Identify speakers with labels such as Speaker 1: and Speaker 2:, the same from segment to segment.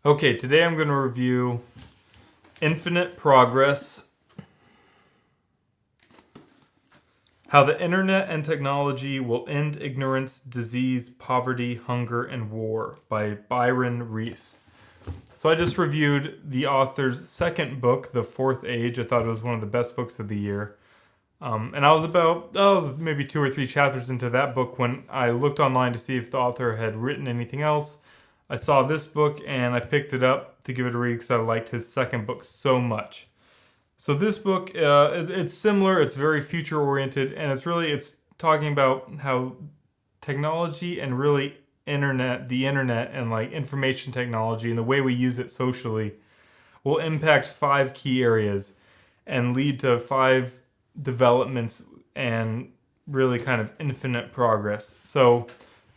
Speaker 1: Okay, today I'm going to review Infinite Progress, How the Internet and Technology Will End Ignorance, Disease, Poverty, Hunger, and War by Byron Reese. So I just reviewed the author's second book, The Fourth Age. I thought it was one of the best books of the year. And I was maybe 2 or 3 chapters into that book when I looked online to see if the author had written anything else. I saw this book and I picked it up to give it a read because I liked his second book so much. So this book, it's similar. It's very future oriented, and it's talking about how technology and really the internet and like information technology and the way we use it socially will impact 5 key areas and lead to 5 developments and really kind of infinite progress. So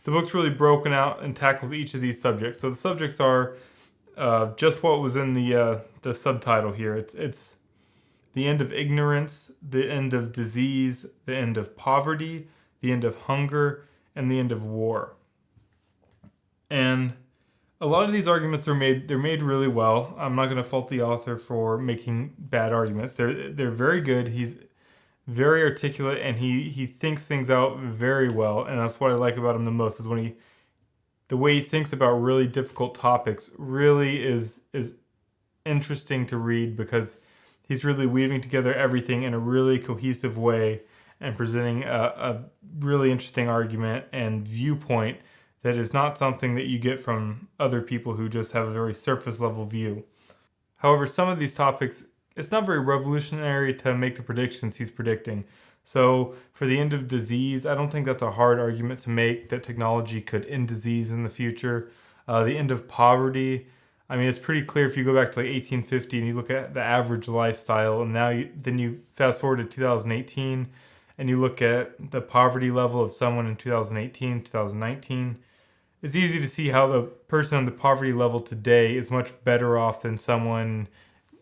Speaker 1: the book's really broken out and tackles each of these subjects. So the subjects are just what was in the subtitle here. It's the end of ignorance, the end of disease, the end of poverty, the end of hunger, and the end of war. And a lot of these arguments they're made really well. I'm not going to fault the author for making bad arguments. They're very good. He's very articulate and he thinks things out very well, and that's what I like about him the most is when the way he thinks about really difficult topics really is interesting to read because he's really weaving together everything in a really cohesive way and presenting a really interesting argument and viewpoint that is not something that you get from other people who just have a very surface level view. However, some of these topics, it's not very revolutionary to make the predictions he's predicting. So for the end of disease, I don't think that's a hard argument to make that technology could end disease in the future. The end of poverty, I mean, it's pretty clear if you go back to like 1850 and you look at the average lifestyle, and then you fast forward to 2018 and you look at the poverty level of someone in 2018, 2019, it's easy to see how the person on the poverty level today is much better off than someone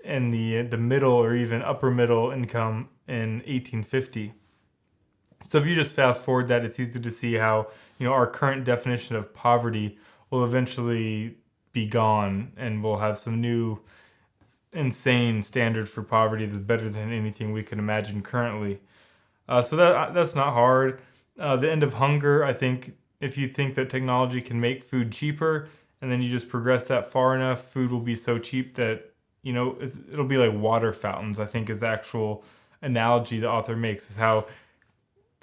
Speaker 1: in the middle or even upper middle income in 1850. So if you just fast forward that, it's easy to see how our current definition of poverty will eventually be gone, and we'll have some new insane standard for poverty that's better than anything we can imagine currently. So that's not hard. The end of hunger, I think, if you think that technology can make food cheaper, and then you just progress that far enough, food will be so cheap that it'll be like water fountains, I think is the actual analogy the author makes, is how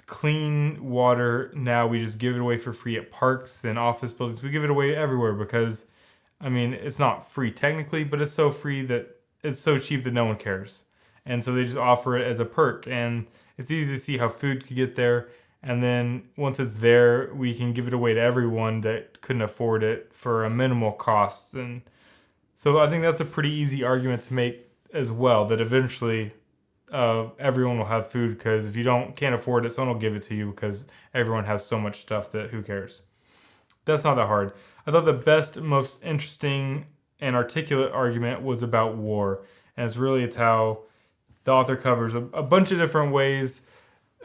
Speaker 1: clean water now we just give it away for free at parks and office buildings. We give it away everywhere because, I mean, it's not free technically, but it's so free that it's so cheap that no one cares. And so they just offer it as a perk. And it's easy to see how food could get there. And then once it's there, we can give it away to everyone that couldn't afford it for a minimal cost. And so I think that's a pretty easy argument to make as well, that eventually everyone will have food, because if you can't afford it, someone will give it to you because everyone has so much stuff that who cares. That's not that hard. I thought the best, most interesting and articulate argument was about war. And it's how the author covers a bunch of different ways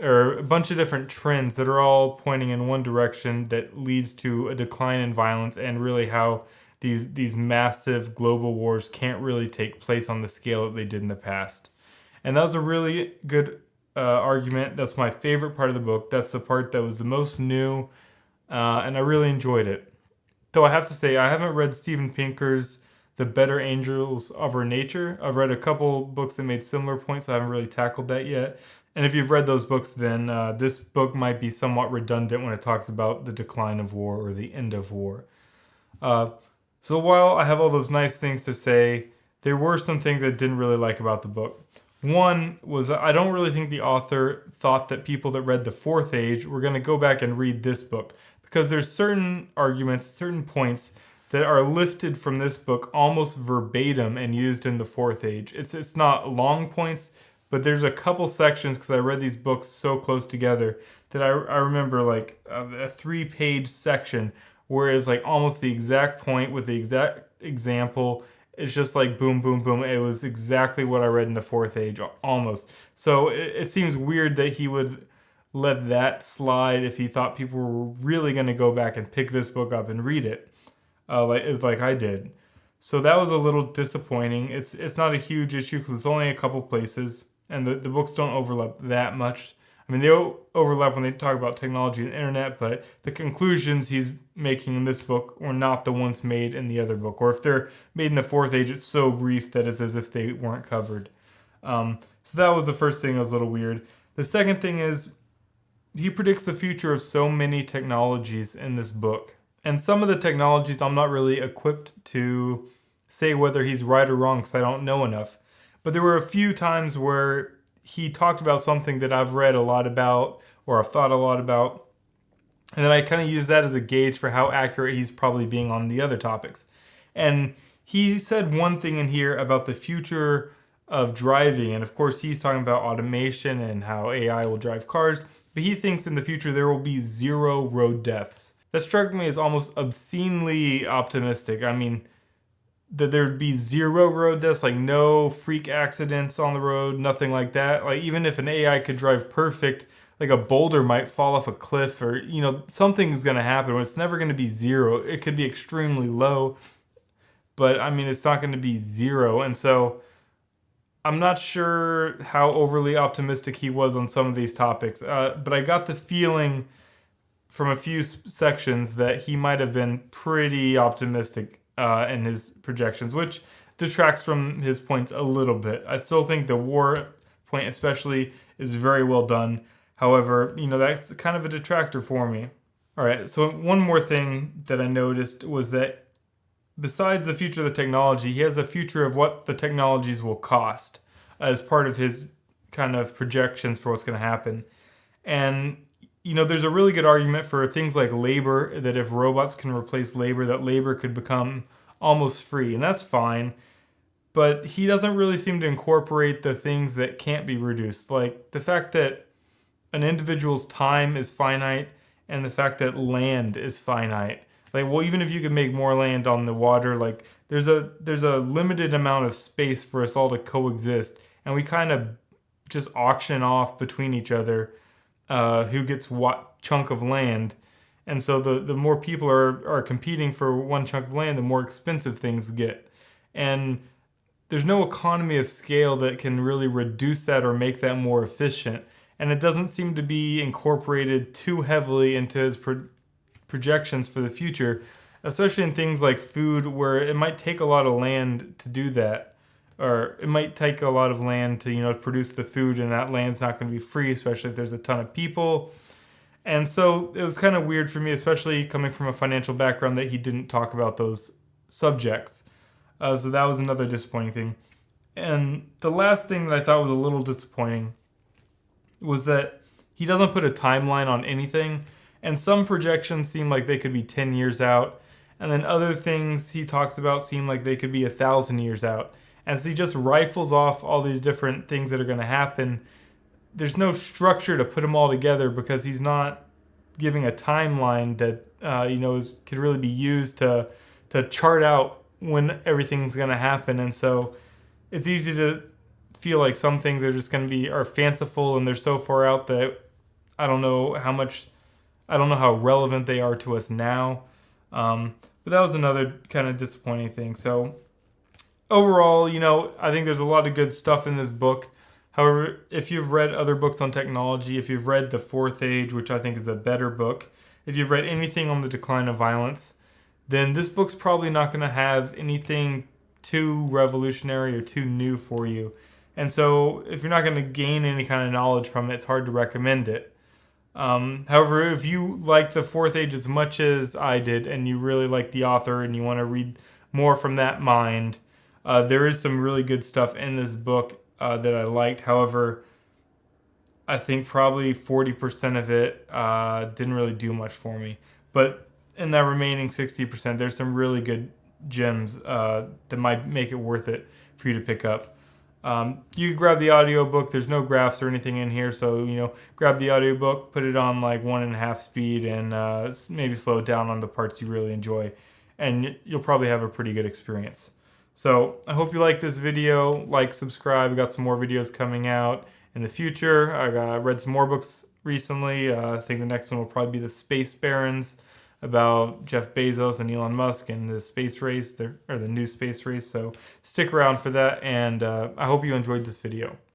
Speaker 1: or a bunch of different trends that are all pointing in one direction that leads to a decline in violence, and really how these massive global wars can't really take place on the scale that they did in the past. And that was a really good argument. That's my favorite part of the book. That's the part that was the most new, and I really enjoyed it. Though I have to say, I haven't read Steven Pinker's The Better Angels of Our Nature. I've read a couple books that made similar points, so I haven't really tackled that yet. And if you've read those books, then this book might be somewhat redundant when it talks about the decline of war or the end of war. So while I have all those nice things to say, there were some things I didn't really like about the book. One was I don't really think the author thought that people that read The Fourth Age were going to go back and read this book, because there's certain arguments, certain points that are lifted from this book almost verbatim and used in The Fourth Age. It's not long points, but there's a couple sections, because I read these books so close together, that I remember like a 3-page section where it's like almost the exact point with the exact example. It's just like boom, boom, boom. It was exactly what I read in The Fourth Age, almost. So it seems weird that he would let that slide if he thought people were really going to go back and pick this book up and read it, like I did. So that was a little disappointing. It's not a huge issue because it's only a couple places, and the books don't overlap that much. I mean, they overlap when they talk about technology and the internet, but the conclusions he's making in this book were not the ones made in the other book. Or if they're made in the fourth age, it's so brief that it's as if they weren't covered. So that was the first thing that was a little weird. The second thing is he predicts the future of so many technologies in this book. And some of the technologies I'm not really equipped to say whether he's right or wrong because I don't know enough. But there were a few times where he talked about something that I've read a lot about or I've thought a lot about. And then I kind of use that as a gauge for how accurate he's probably being on the other topics. And he said one thing in here about the future of driving. And of course, he's talking about automation and how AI will drive cars. But he thinks in the future there will be 0 road deaths. That struck me as almost obscenely optimistic. I mean, that there'd be 0 road deaths, like no freak accidents on the road, nothing like that. Like even if an AI could drive perfect, like a boulder might fall off a cliff or, something's going to happen. It's never going to be 0. It could be extremely low, but I mean, it's not going to be 0. And so I'm not sure how overly optimistic he was on some of these topics, but I got the feeling from a few sections that he might have been pretty optimistic in his projections, which detracts from his points a little bit. I still think the war point especially is very well done. However, that's kind of a detractor for me. All right, so one more thing that I noticed was that besides the future of the technology, he has a future of what the technologies will cost as part of his kind of projections for what's going to happen. And there's a really good argument for things like labor, that if robots can replace labor, that labor could become almost free, and that's fine. But he doesn't really seem to incorporate the things that can't be reduced, like the fact that an individual's time is finite and the fact that land is finite. Like, well, even if you could make more land on the water, like there's a limited amount of space for us all to coexist, and we kind of just auction off between each other who gets what chunk of land. And so the more people are competing for one chunk of land, the more expensive things get. And there's no economy of scale that can really reduce that or make that more efficient. And it doesn't seem to be incorporated too heavily into his projections for the future, especially in things like food, where it might take a lot of land to do that. Or it might take a lot of land to, produce the food, and that land's not going to be free, especially if there's a ton of people. And so it was kind of weird for me, especially coming from a financial background, that he didn't talk about those subjects. So that was another disappointing thing. And the last thing that I thought was a little disappointing was that he doesn't put a timeline on anything. And some projections seem like they could be 10 years out. And then other things he talks about seem like they could be 1,000 years out. And so he just rifles off all these different things that are going to happen. There's no structure to put them all together because he's not giving a timeline that could really be used to chart out when everything's going to happen. And so it's easy to feel like some things are just going to are fanciful, and they're so far out that I don't know how relevant they are to us now. But that was another kind of disappointing thing. So overall, I think there's a lot of good stuff in this book. However, if you've read other books on technology, if you've read The Fourth Age, which I think is a better book, if you've read anything on the decline of violence, then this book's probably not going to have anything too revolutionary or too new for you. And so if you're not going to gain any kind of knowledge from it, it's hard to recommend it. However, if you like The Fourth Age as much as I did, and you really like the author and you want to read more from that mind, there is some really good stuff in this book that I liked. However, I think probably 40% of it didn't really do much for me. But in that remaining 60%, there's some really good gems that might make it worth it for you to pick up. You can grab the audiobook. There's no graphs or anything in here, so grab the audiobook, put it on like 1.5 speed, and maybe slow it down on the parts you really enjoy, and you'll probably have a pretty good experience. So I hope you like this video. Like, subscribe. We got some more videos coming out in the future. I read some more books recently. I think the next one will probably be The Space Barons about Jeff Bezos and Elon Musk and the space race, or the new space race. So stick around for that, and I hope you enjoyed this video.